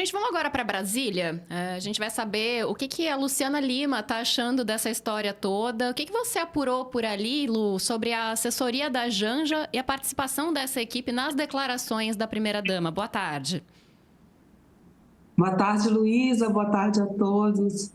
Gente, vamos agora para Brasília. A gente vai saber o que a Luciana Lima está achando dessa história toda. O que você apurou por ali, Lu, sobre a assessoria da Janja e a participação dessa equipe nas declarações da primeira-dama? Boa tarde. Boa tarde, Luísa. Boa tarde a todos.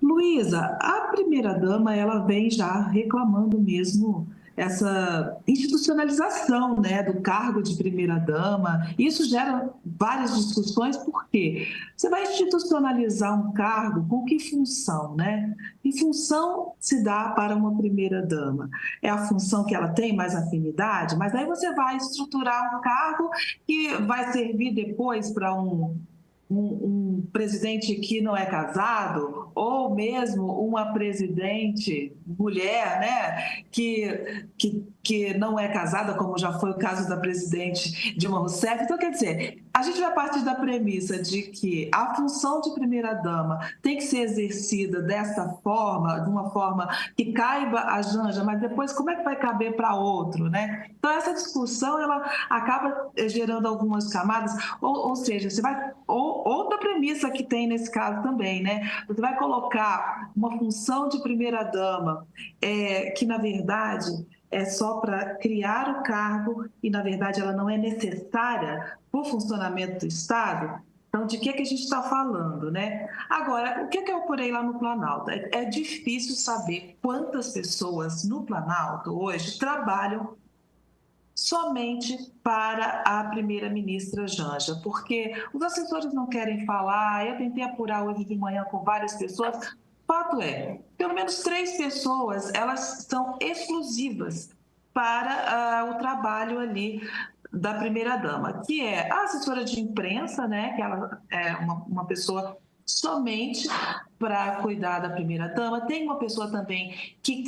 Luísa, a primeira-dama, ela vem já reclamando mesmo essa institucionalização, né, do cargo de primeira-dama. Isso gera várias discussões, porque você vai institucionalizar um cargo com que função, né? Que função se dá para uma primeira-dama? É a função que ela tem mais afinidade, mas aí você vai estruturar um cargo que vai servir depois para um presidente que não é casado, ou mesmo uma presidente mulher, né, que não é casada, como já foi o caso da presidente Dilma Rousseff. Então, quer dizer, a gente vai partir da premissa de que a função de primeira-dama tem que ser exercida dessa forma, de uma forma que caiba a Janja, mas depois como é que vai caber para outro, né? Então, essa discussão, ela acaba gerando algumas camadas, ou seja, você vai... Outra premissa que tem nesse caso também, né? Você vai colocar uma função de primeira-dama, que, na verdade, é só para criar o cargo e, na verdade, ela não é necessária para o funcionamento do Estado. Então, de que a gente está falando, né? Agora, o que eu apurei lá no Planalto? É difícil saber quantas pessoas no Planalto hoje trabalham somente para a primeira-ministra Janja, porque os assessores não querem falar. Eu tentei apurar hoje de manhã com várias pessoas. Fato é, pelo menos 3 pessoas, elas são exclusivas para o trabalho ali da primeira-dama, que é a assessora de imprensa, né, que ela é uma pessoa somente para cuidar da primeira-dama. Tem uma pessoa também que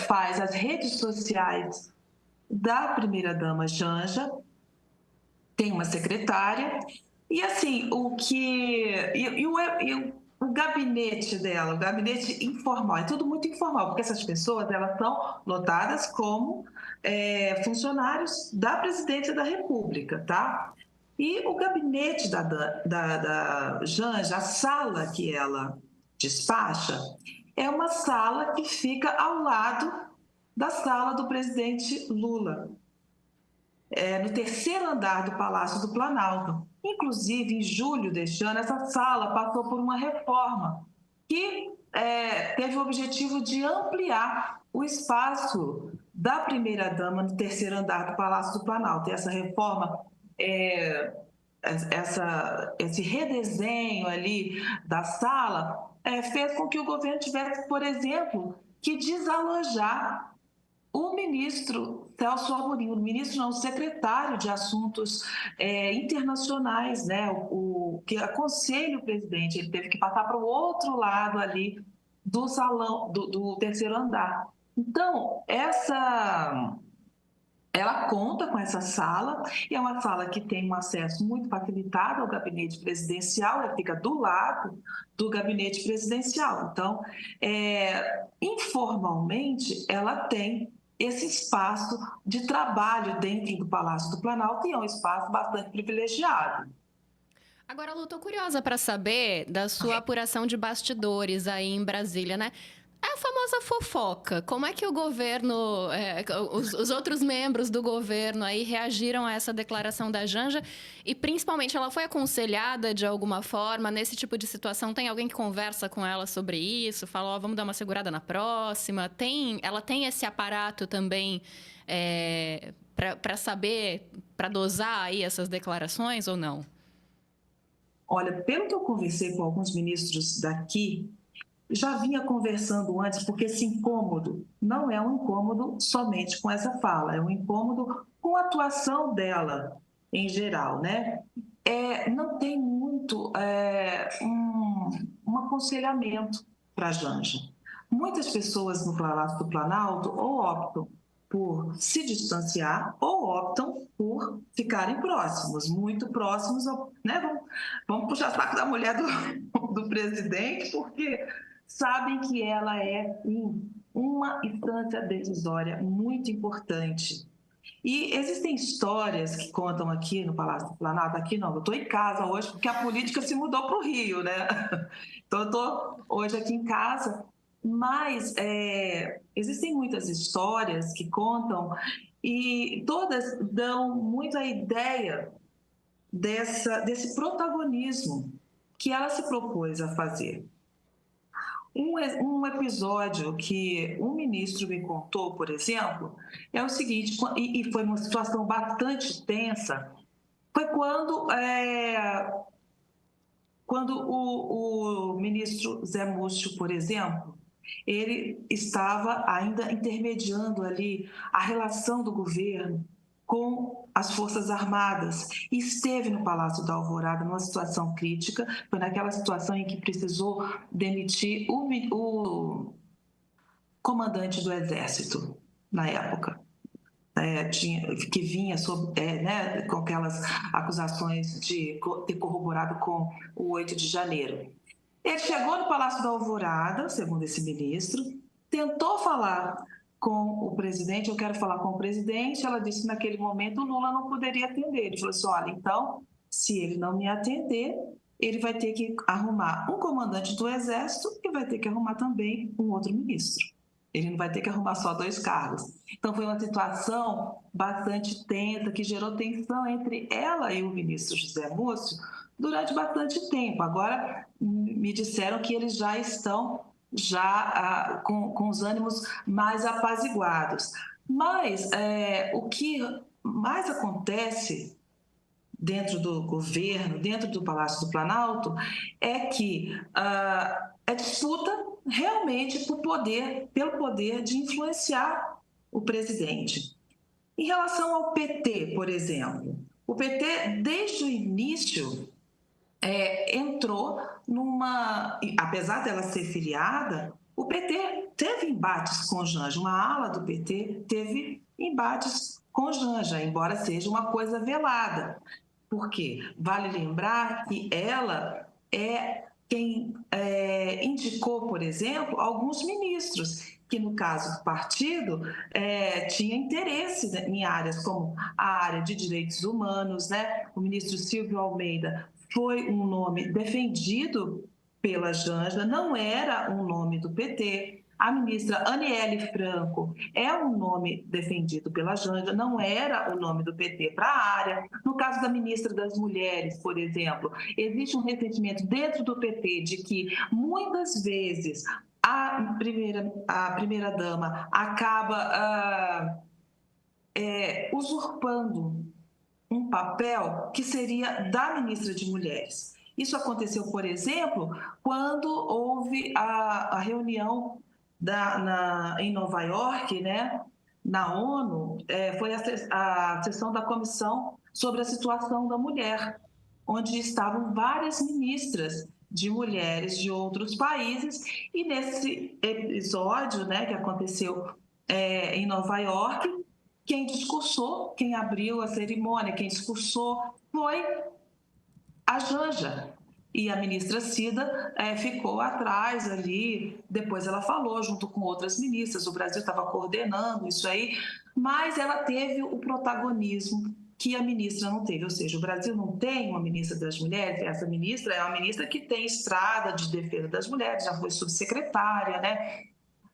faz as redes sociais da primeira-dama Janja, tem uma secretária, e assim, o gabinete dela, o gabinete informal, é tudo muito informal, porque essas pessoas, elas são lotadas como funcionários da presidência da República, tá? E o gabinete da Janja, a sala que ela despacha, é uma sala que fica ao lado da sala do presidente Lula, no terceiro andar do Palácio do Planalto. Inclusive, em julho deste ano, essa sala passou por uma reforma que teve o objetivo de ampliar o espaço da primeira-dama no terceiro andar do Palácio do Planalto. E essa reforma, esse redesenho ali da sala, fez com que o governo tivesse, por exemplo, que desalojar o ministro Celso Amorim, o secretário de Assuntos Internacionais, né, o que aconselha o presidente. Ele teve que passar para o outro lado ali do salão, do terceiro andar. Então, ela conta com essa sala, e é uma sala que tem um acesso muito facilitado ao gabinete presidencial, ela fica do lado do gabinete presidencial. Então, informalmente, ela tem esse espaço de trabalho dentro do Palácio do Planalto, e é um espaço bastante privilegiado. Agora, Lu, tô curiosa para saber da sua apuração de bastidores aí em Brasília, né? É a famosa fofoca. Como é que o governo, os outros membros do governo aí reagiram a essa declaração da Janja? E, principalmente, ela foi aconselhada de alguma forma nesse tipo de situação? Tem alguém que conversa com ela sobre isso? Fala, ó, vamos dar uma segurada na próxima? Ela tem esse aparato também para saber, para dosar aí essas declarações ou não? Olha, pelo que eu conversei com alguns ministros daqui, já vinha conversando antes, porque esse incômodo não é um incômodo somente com essa fala, é um incômodo com a atuação dela em geral, né? Não tem muito um aconselhamento para a Janja. Muitas pessoas no Palácio do Planalto ou optam por se distanciar ou optam por ficarem próximos, muito próximos, né? Vamos puxar saco da mulher do presidente, porque sabem que ela é uma instância decisória muito importante. E existem histórias que contam aqui no Palácio do Planalto, aqui não, eu estou em casa hoje porque a política se mudou para o Rio, né? Então eu estou hoje aqui em casa, mas existem muitas histórias que contam e todas dão muito a ideia desse protagonismo que ela se propôs a fazer. Um episódio que um ministro me contou, por exemplo, é o seguinte, e foi uma situação bastante tensa, foi quando o ministro Zé Múcio, por exemplo, ele estava ainda intermediando ali a relação do governo com as Forças Armadas e esteve no Palácio da Alvorada numa situação crítica, foi naquela situação em que precisou demitir o comandante do Exército na época. Que vinha com aquelas acusações de ter corroborado com o 8 de janeiro. Ele chegou no Palácio da Alvorada, segundo esse ministro, tentou falar com o presidente, eu quero falar com o presidente, ela disse que naquele momento o Lula não poderia atender. Ele falou assim, olha, então, se ele não me atender, ele vai ter que arrumar um comandante do Exército e vai ter que arrumar também um outro ministro. Ele não vai ter que arrumar só 2 cargos. Então, foi uma situação bastante tensa, que gerou tensão entre ela e o ministro José Múcio durante bastante tempo. Agora, me disseram que eles já estão com os ânimos mais apaziguados. Mas o que mais acontece dentro do governo, dentro do Palácio do Planalto, é que é disputa realmente pelo poder de influenciar o presidente. Em relação ao PT, por exemplo, o PT, desde o início, entrou apesar dela ser filiada, o PT teve embates com Janja, uma ala do PT teve embates com Janja, embora seja uma coisa velada. Por quê? Vale lembrar que ela é quem indicou, por exemplo, alguns ministros, que no caso do partido tinha interesse em áreas como a área de direitos humanos, né? O ministro Silvio Almeida foi um nome defendido pela Janja, não era um nome do PT. A ministra Aniele Franco é um nome defendido pela Janja, não era o nome do PT para a área. No caso da ministra das Mulheres, por exemplo, existe um ressentimento dentro do PT de que muitas vezes a primeira-dama acaba usurpando um papel que seria da ministra de Mulheres. Isso aconteceu, por exemplo, quando houve a reunião em Nova York, né, na ONU, foi a sessão da Comissão sobre a Situação da Mulher, onde estavam várias ministras de mulheres de outros países, e nesse episódio, né, que aconteceu em Nova York, quem discursou, quem abriu a cerimônia, quem discursou foi a Janja. E a ministra Cida ficou atrás ali, depois ela falou junto com outras ministras, o Brasil estava coordenando isso aí, mas ela teve o protagonismo que a ministra não teve, ou seja, o Brasil não tem uma ministra das mulheres, essa ministra é uma ministra que tem estrada de defesa das mulheres, já foi subsecretária, né?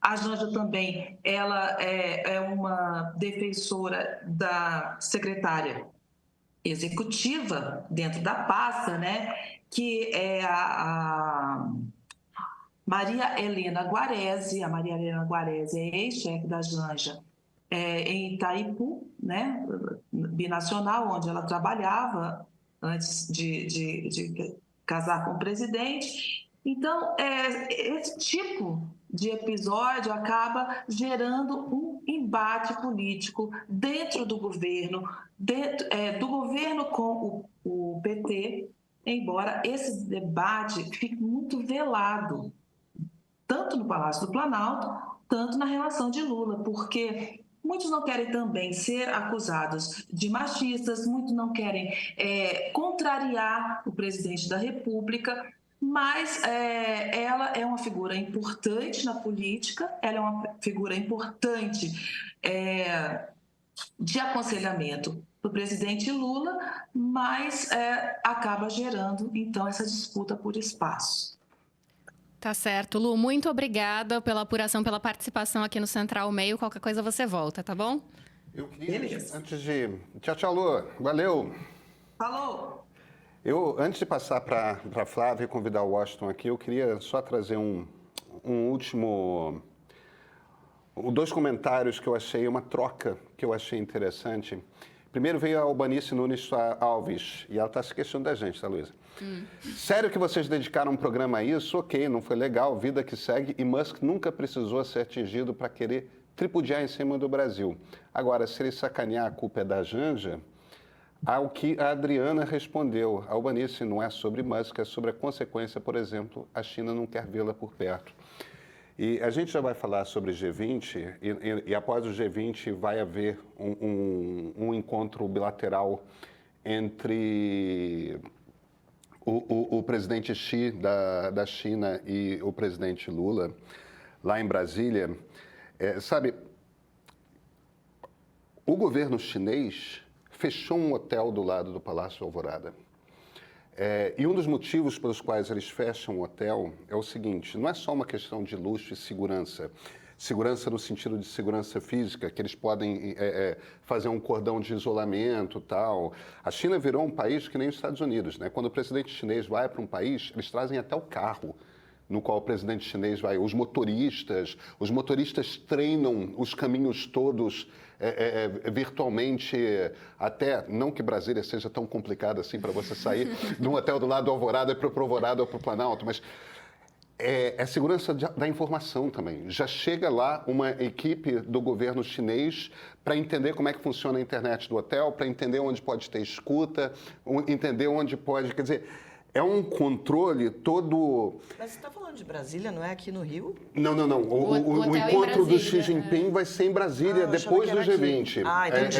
A Janja também, ela é uma defensora da secretária executiva dentro da pasta, né? Que é a Maria Helena Guarese. A Maria Helena Guarese é ex-chefe da Janja em Itaipu, né? Binacional, onde ela trabalhava antes de casar com o presidente. Então, esse tipo de episódio acaba gerando um embate político dentro do governo, do governo com o PT, embora esse debate fique muito velado, tanto no Palácio do Planalto, tanto na relação de Lula, porque muitos não querem também ser acusados de machistas, muitos não querem contrariar o presidente da República, mas ela é uma figura importante na política, ela é uma figura importante de aconselhamento para o presidente Lula, mas acaba gerando, então, essa disputa por espaço. Tá certo. Lu, muito obrigada pela apuração, pela participação aqui no Central Meio. Qualquer coisa você volta, tá bom? Eu queria, Beleza. antes de... Tchau, Lu. Valeu. Falou! Antes de passar para a Flávia e convidar o Washington aqui, eu queria só trazer um último... Dois comentários que eu achei, uma troca que eu achei interessante. Primeiro veio a Albanice Nunes Alves, e ela está se questionando da gente, tá, Luísa? Sério que vocês dedicaram um programa a isso? Ok, não foi legal, vida que segue, e Musk nunca precisou ser atingido para querer tripudiar em cima do Brasil. Agora, se ele sacanear, a culpa é da Janja, ao que a Adriana respondeu. A Albanice não é sobre Musk, é sobre a consequência, por exemplo, a China não quer vê-la por perto. E a gente já vai falar sobre G20, e após o G20 vai haver um encontro bilateral entre o presidente Xi da China e o presidente Lula, lá em Brasília. Sabe, o governo chinês fechou um hotel do lado do Palácio Alvorada. E um dos motivos pelos quais eles fecham o hotel é o seguinte: não é só uma questão de luxo e segurança. Segurança no sentido de segurança física, que eles podem fazer um cordão de isolamento e tal. A China virou um país que nem os Estados Unidos, né? Quando o presidente chinês vai para um país, eles trazem até o carro no qual o presidente chinês vai. Os motoristas treinam os caminhos todos virtualmente, até, não que Brasília seja tão complicada assim para você sair de um hotel do lado do Alvorada para o Alvorada ou para o Planalto, mas é segurança da informação também. Já chega lá uma equipe do governo chinês para entender como é que funciona a internet do hotel, para entender onde pode ter escuta, entender onde pode... Quer dizer, é um controle todo... Mas você está falando de Brasília, não é aqui no Rio? Não. O encontro do Xi Jinping vai ser em Brasília, depois do G20. Entendi.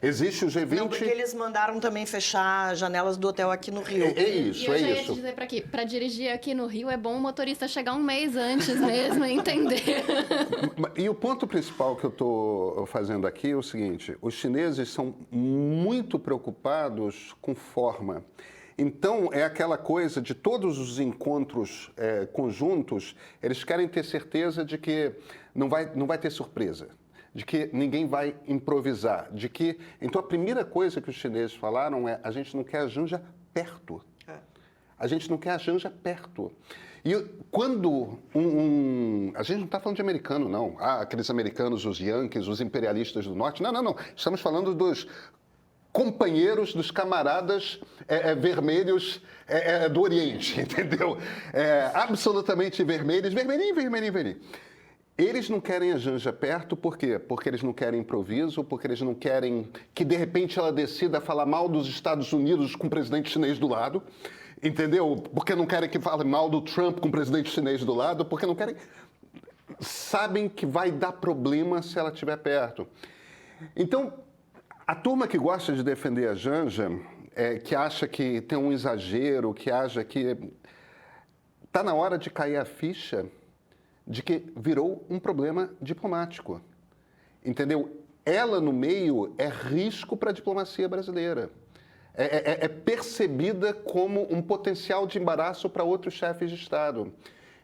Existe o G20... Não, porque eles mandaram também fechar janelas do hotel aqui no Rio. Isso. Eu já ia te dizer para dirigir aqui no Rio, é bom o motorista chegar um mês antes mesmo e entender. E o ponto principal que eu estou fazendo aqui é o seguinte: os chineses são muito preocupados com forma. Então, é aquela coisa de todos os encontros conjuntos, eles querem ter certeza de que não vai ter surpresa, de que ninguém vai improvisar, de que... Então, a primeira coisa que os chineses falaram é: a gente não quer a Janja perto. A gente não quer a Janja perto. E quando a gente não está falando de americano, não. Aqueles americanos, os Yankees, os imperialistas do norte. Não. Estamos falando dos companheiros, dos camaradas vermelhos do Oriente, entendeu? Absolutamente vermelhos, vermelhinho. Eles não querem a Janja perto, por quê? Porque eles não querem improviso, porque eles não querem que, de repente, ela decida falar mal dos Estados Unidos com o presidente chinês do lado, entendeu? Porque não querem que fale mal do Trump com o presidente chinês do lado, porque não querem... Sabem que vai dar problema se ela estiver perto. Então, a turma que gosta de defender a Janja, que acha que tem um exagero, que acha que... Está na hora de cair a ficha de que virou um problema diplomático, entendeu? Ela no meio é risco para a diplomacia brasileira. É percebida como um potencial de embaraço para outros chefes de Estado.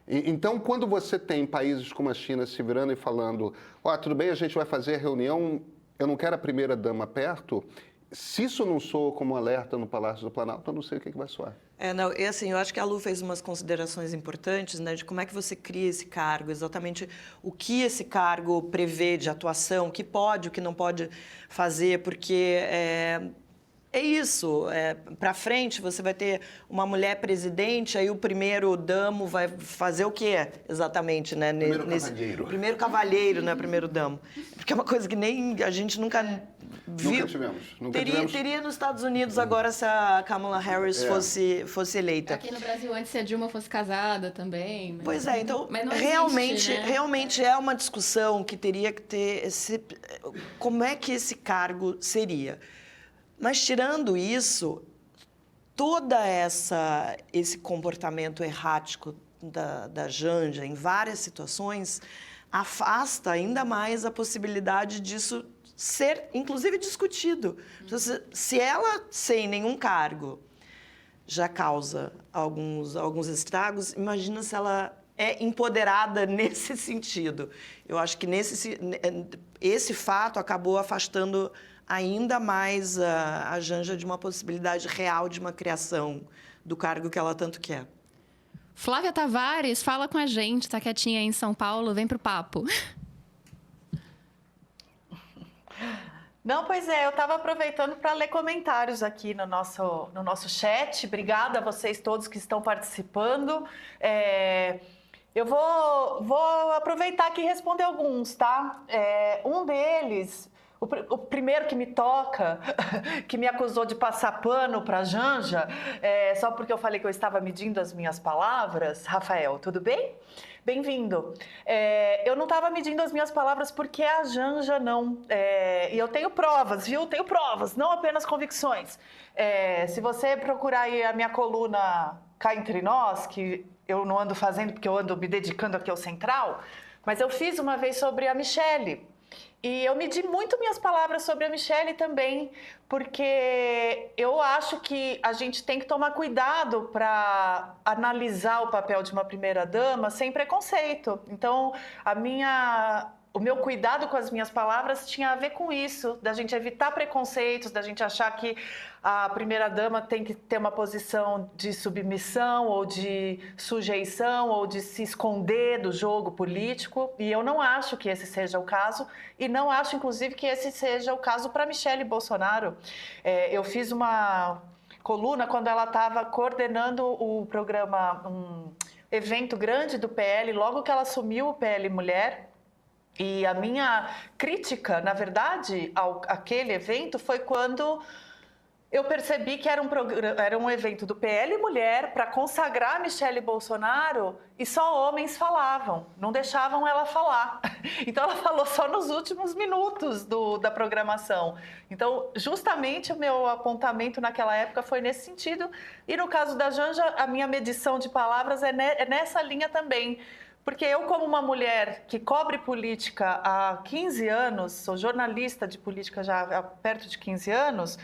Então, quando você tem países como a China se virando e falando: tudo bem, a gente vai fazer a reunião, eu não quero a primeira-dama perto, se isso não soa como um alerta no Palácio do Planalto, eu não sei o que vai soar. Eu acho que a Lu fez umas considerações importantes, né, de como é que você cria esse cargo, exatamente o que esse cargo prevê de atuação, o que pode, o que não pode fazer, porque é isso, para frente você vai ter uma mulher presidente, aí o primeiro damo vai fazer o quê exatamente, né? Primeiro cavalheiro, né? Primeiro damo. Porque é uma coisa que nem a gente nunca viu. Nunca tivemos. Teria nos Estados Unidos agora se a Kamala Harris fosse eleita. Aqui no Brasil, antes se a Dilma fosse casada também. Mas... Pois então, mas realmente é uma discussão que teria que ter... Como é que esse cargo seria? Mas, tirando isso, todo esse comportamento errático da Janja, em várias situações, afasta ainda mais a possibilidade disso ser, inclusive, discutido. Se ela, sem nenhum cargo, já causa alguns estragos, imagina se ela é empoderada nesse sentido. Eu acho que esse fato acabou afastando ainda mais a Janja de uma possibilidade real de uma criação do cargo que ela tanto quer. Flávia Tavares, fala com a gente, tá quietinha aí em São Paulo, vem pro papo. Não, pois é, eu estava aproveitando para ler comentários aqui no nosso chat. Obrigada a vocês todos que estão participando. Eu vou aproveitar aqui e responder alguns, tá? Um deles, o primeiro que me toca, que me acusou de passar pano para a Janja, só porque eu falei que eu estava medindo as minhas palavras. Rafael, tudo bem? Bem-vindo. Eu não estava medindo as minhas palavras porque a Janja não. E eu tenho provas, viu? Tenho provas, não apenas convicções. Se você procurar aí a minha coluna Cá Entre Nós, que eu não ando fazendo porque eu ando me dedicando aqui ao Central, mas eu fiz uma vez sobre a Michelle. E eu medi muito minhas palavras sobre a Michelle também, porque eu acho que a gente tem que tomar cuidado para analisar o papel de uma primeira-dama sem preconceito. Então, o meu cuidado com as minhas palavras tinha a ver com isso, da gente evitar preconceitos, da gente achar que a primeira-dama tem que ter uma posição de submissão ou de sujeição ou de se esconder do jogo político. E eu não acho que esse seja o caso e não acho, inclusive, que esse seja o caso para Michelle Bolsonaro. Eu fiz uma coluna quando ela estava coordenando o programa, um evento grande do PL, logo que ela assumiu o PL Mulher. E a minha crítica, na verdade, àquele evento foi quando eu percebi que era um evento do PL Mulher para consagrar Michelle Bolsonaro e só homens falavam, não deixavam ela falar. Então ela falou só nos últimos minutos da programação. Então, justamente o meu apontamento naquela época foi nesse sentido. E no caso da Janja, a minha medição de palavras é nessa linha também. Porque eu, como uma mulher que cobre política há 15 anos, sou jornalista de política já há perto de 15 anos,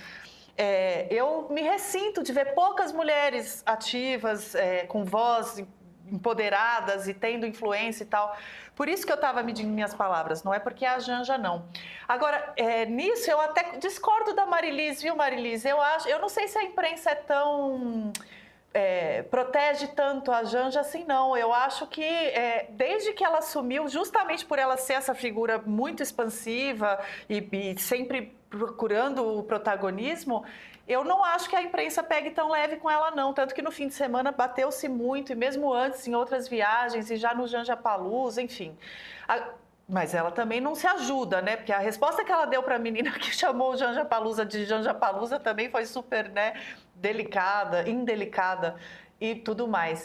eu me ressinto de ver poucas mulheres ativas, com voz empoderadas e tendo influência e tal. Por isso que eu estava medindo minhas palavras, não é porque é a Janja, não. Agora, nisso eu até discordo da Marilis, viu, Marilis? Eu não sei se a imprensa é tão... protege tanto a Janja assim, não. Eu acho que desde que ela assumiu, justamente por ela ser essa figura muito expansiva e sempre procurando o protagonismo, eu não acho que a imprensa pegue tão leve com ela, não. Tanto que no fim de semana bateu-se muito, e mesmo antes, em outras viagens, e já no Janja Palusa, enfim. Mas ela também não se ajuda, né? Porque a resposta que ela deu para a menina que chamou o Janja Palusa de Janja Palusa também foi super, né, delicada, indelicada e tudo mais.